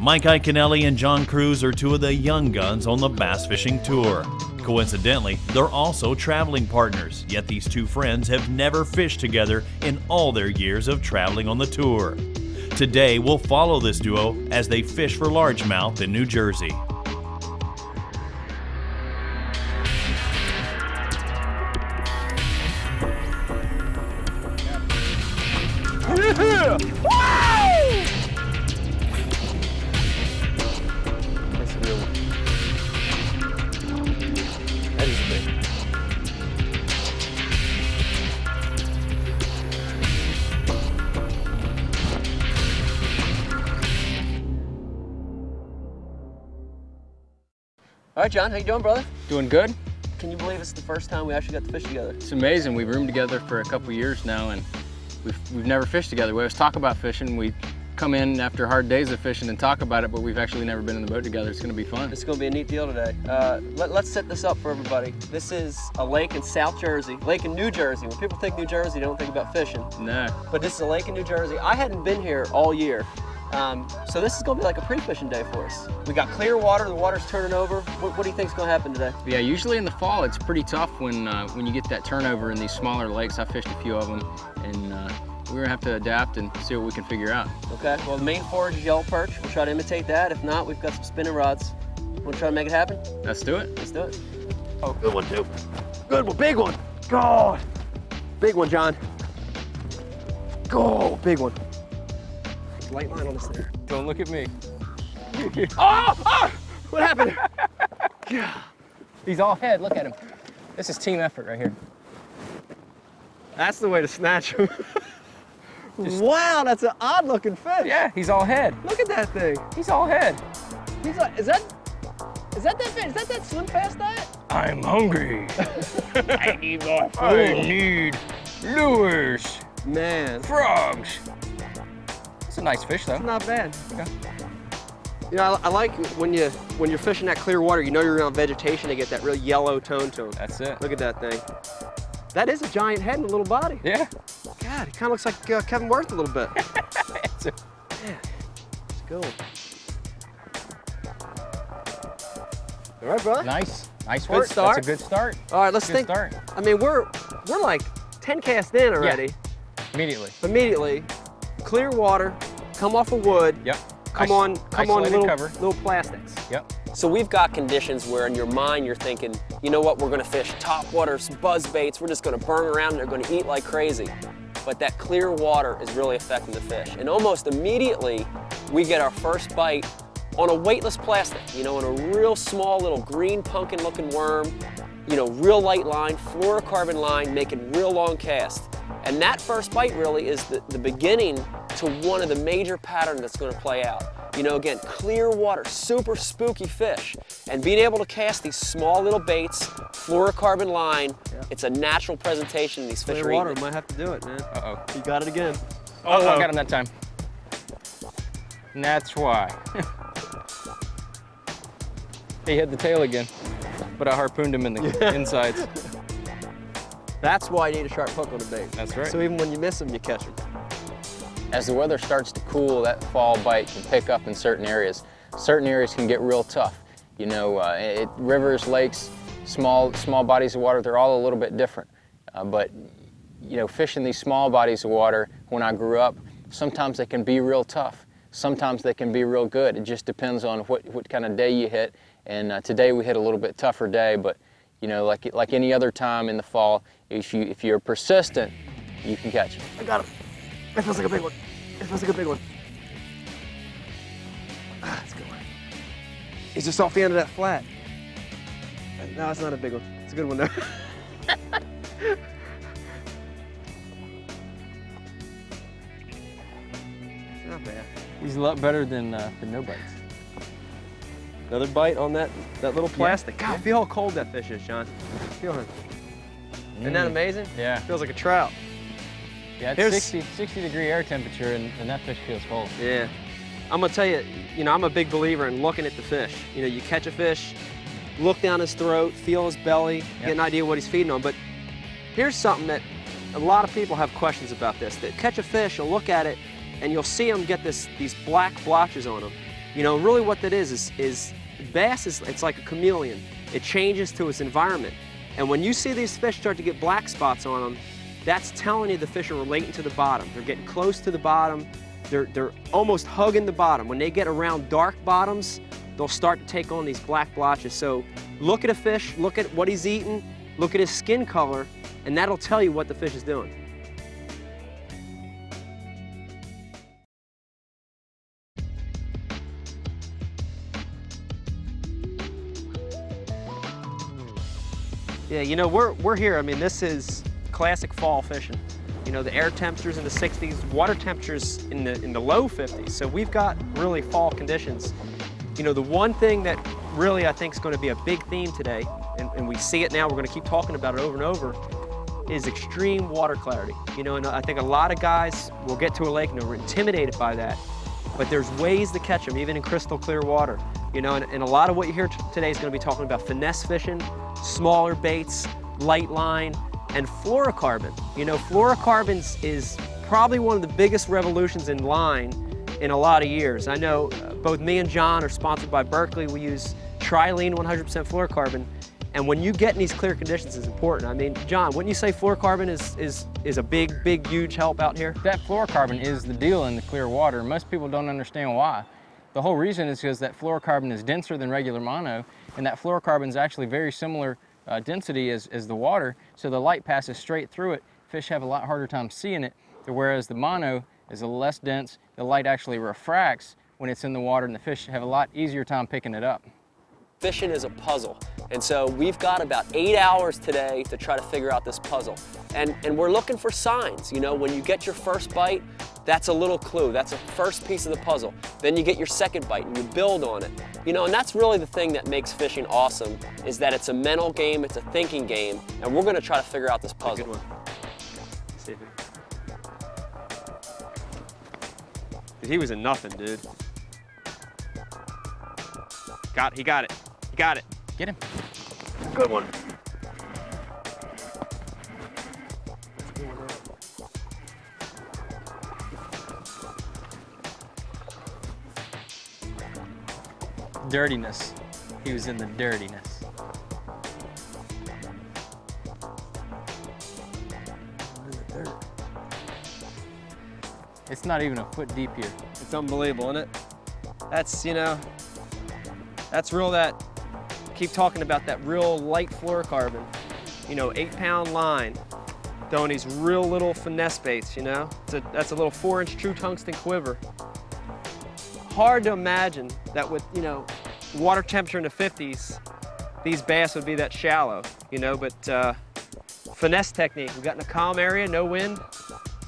Mike Iaconelli and John Crews are two of the young guns on the bass fishing tour. Coincidentally, they're also traveling partners, yet these two friends have never fished together in all their years of traveling on the tour. Today, we'll follow this duo as they fish for largemouth in New Jersey. Yeah! Woo! That's a real one. That is a big one. All right, John, how you doing, brother? Doing good. Can you believe it's the first time we actually got to fish together? It's amazing. We've roomed together for a couple years now, and we've never fished together. We always talk about fishing. We come in after hard days of fishing and talk about it, but we've actually never been in the boat together. It's going to be fun. It's going to be a neat deal today. Let's set this up for everybody. This is a lake in South Jersey, lake in New Jersey. When people think New Jersey, they don't think about fishing. No. But this is a lake in New Jersey. I hadn't been here all year. So this is going to be like a pre-fishing day for us. We got clear water, the water's turning over. What do you think is going to happen today? Yeah, usually in the fall it's pretty tough when you get that turnover in these smaller lakes. I fished a few of them, and we're going to have to adapt and see what we can figure out. Okay, well the main forage is yellow perch. We'll try to imitate that. If not, we've got some spinning rods. Want to try to make it happen? Let's do it. Let's do it. Oh, good one too. Good one, big one. God. Big one, John. Go, big one. Light line on this there. Don't look at me. Oh! Oh! What happened? He's all head, look at him. This is team effort right here. That's the way to snatch him. Wow, that's an odd looking fish. Yeah, he's all head. Look at that thing. He's all head. He's like, is that fish? Is that that Slim Fast diet? I'm hungry. I need more food. I need lures. Man. Frogs. It's a nice fish, though. It's not bad. Okay. You know, I like when you're fishing that clear water, you know you're around vegetation, to get that real yellow tone to them. That's it. Look at that thing. That is a giant head and a little body. Yeah. God, he kind of looks like Kevin Worth a little bit. Yeah. Let's go. All right, brother. Nice. Nice work. Good start. That's a good start. All right, let's think. Start. I mean, we're like 10 casts in already. Yeah. Immediately. Immediately. Clear water, come off of wood. Yep. Come on little plastics. Yep. So we've got conditions where in your mind you're thinking, you know what, we're gonna fish top water, buzz baits, we're just gonna burn around and they're gonna eat like crazy. But that clear water is really affecting the fish. And almost immediately, we get our first bite on a weightless plastic, you know, on a real small little green pumpkin looking worm, you know, real light line, fluorocarbon line, making real long casts. And that first bite really is the beginning to one of the major patterns that's going to play out. You know, again, clear water, super spooky fish. And being able to cast these small little baits, fluorocarbon line, it's a natural presentation these fish are eating. Water might have to do it, man. Uh-oh. You got it again. Oh, I got him that time. And that's why. He hit the tail again, but I harpooned him in the insides. That's why you need a sharp hook on a bait. That's right. So even when you miss them, you catch them. As the weather starts to cool, that fall bite can pick up in certain areas. Certain areas can get real tough. You know, rivers, lakes, small bodies of water, they're all a little bit different. But, you know, fishing these small bodies of water, when I grew up, sometimes they can be real tough. Sometimes they can be real good. It just depends on what kind of day you hit. And today we hit a little bit tougher day, but you know, like any other time in the fall, if you're persistent, you can catch it. I got him. That feels like a big one. It feels like a big one. Ah, that's a good one. He's just off the end of that flat. No, it's not a big one. It's a good one though. It's not bad. He's a lot better than no bites. Another bite on that little plastic. God, feel how cold that fish is, John. Feel him. Isn't that amazing? Yeah. Feels like a trout. Yeah, it's 60 degree air temperature and that fish feels cold. Yeah. I'm gonna tell you, you know, I'm a big believer in looking at the fish. You know, you catch a fish, look down his throat, feel his belly, get an idea what he's feeding on. But here's something that a lot of people have questions about this. That catch a fish, you'll look at it, and you'll see them get these black blotches on them. You know, really what that is bass is, it's like a chameleon. It changes to its environment. And when you see these fish start to get black spots on them, that's telling you the fish are relating to the bottom. They're getting close to the bottom. They're almost hugging the bottom. When they get around dark bottoms, they'll start to take on these black blotches. So look at a fish, look at what he's eating, look at his skin color, and that'll tell you what the fish is doing. Yeah, you know, we're here. I mean, this is classic fall fishing. You know, the air temperatures in the 60s, water temperatures in the low 50s. So we've got really fall conditions. You know, the one thing that really I think is going to be a big theme today, and we see it now, we're going to keep talking about it over and over, is extreme water clarity. You know, and I think a lot of guys will get to a lake and they're intimidated by that, but there's ways to catch them, even in crystal clear water. You know, and a lot of what you hear today is going to be talking about finesse fishing, smaller baits, light line, and fluorocarbon. You know, fluorocarbons is probably one of the biggest revolutions in line in a lot of years. I know both me and John are sponsored by Berkeley. We use Trilene 100% fluorocarbon, and when you get in these clear conditions, it's important. I mean, John, wouldn't you say fluorocarbon is a big, huge help out here? That fluorocarbon is the deal in the clear water. Most people don't understand why. The whole reason is because that fluorocarbon is denser than regular mono, and that fluorocarbon is actually very similar density as the water, so the light passes straight through it. Fish have a lot harder time seeing it, whereas the mono is a little less dense. The light actually refracts when it's in the water, and the fish have a lot easier time picking it up. Fishing is a puzzle, and so we've got about 8 hours today to try to figure out this puzzle. And we're looking for signs. You know, when you get your first bite, that's a little clue. That's a first piece of the puzzle. Then you get your second bite and you build on it. You know, and that's really the thing that makes fishing awesome, is that it's a mental game, it's a thinking game, and we're going to try to figure out this puzzle. Good one. See if dude, he was a nothing, dude. He got it. He got it. Get him. Good one. Dirtiness. He was in the dirtiness. It's not even a foot deep here. It's unbelievable, isn't it? That's, you know, that's real, that, keep talking about that real light fluorocarbon. You know, 8-pound line, throwing these real little finesse baits, you know? That's a little 4-inch true tungsten quiver. Hard to imagine that with, you know, water temperature in the 50s, these bass would be that shallow, you know, but finesse technique. We got in a calm area, no wind.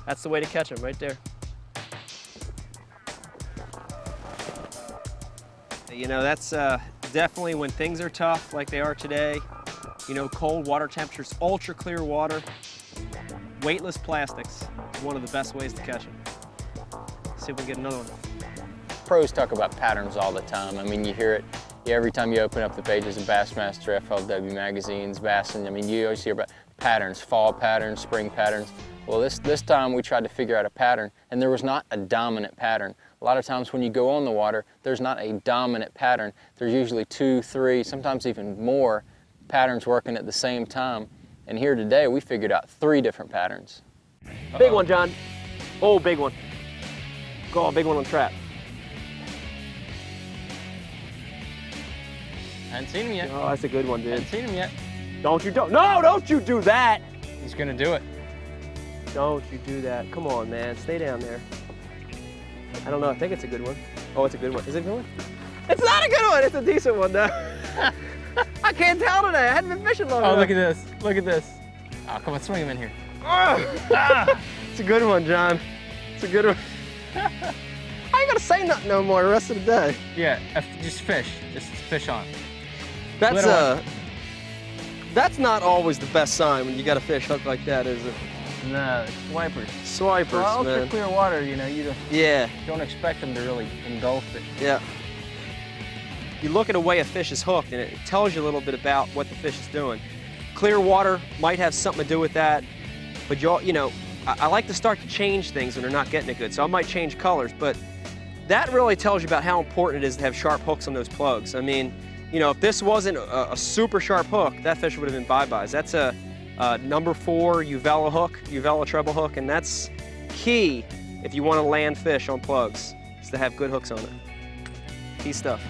That's the way to catch them, right there. You know, that's definitely when things are tough like they are today, you know, cold water temperatures, ultra clear water, weightless plastics is one of the best ways to catch them. See if we can get another one. Pros talk about patterns all the time. I mean, you hear it every time you open up the pages of Bassmaster, FLW magazines, Bass, and I mean, you always hear about patterns, fall patterns, spring patterns. Well, this time we tried to figure out a pattern, and there was not a dominant pattern. A lot of times when you go on the water, there's not a dominant pattern. There's usually 2, 3, sometimes even more patterns working at the same time. And here today, we figured out 3 different patterns. Big one, John. Oh, big one. Go on, big one on trap. Hadn't seen him yet. Oh, that's a good one, dude. Hadn't seen him yet. Don't you do that. He's gonna do it. Don't you do that. Come on, man, stay down there. I don't know, I think it's a good one. Oh, it's a good one. Is it a good one? It's not a good one, it's a decent one though. I can't tell today, I hadn't been fishing long enough. Oh, look at this, look at this. Oh, come on, swing him in here. It's a good one, John. It's a good one. I ain't gonna say nothing no more the rest of the day. Yeah, just fish on. That's not always the best sign when you got a fish hooked like that, is it? No, swipers. Swipers, well, man. ultra clear water, you know, you don't expect them to really engulf it. Yeah. You look at the way a fish is hooked, and it tells you a little bit about what the fish is doing. Clear water might have something to do with that, but you know, I like to start to change things when they're not getting it good, so I might change colors, but that really tells you about how important it is to have sharp hooks on those plugs. I mean, you know, if this wasn't a super sharp hook, that fish would have been bye-byes. That's a number 4 Uvella hook, Uvella treble hook, and that's key if you want to land fish on plugs, is to have good hooks on it. Key stuff.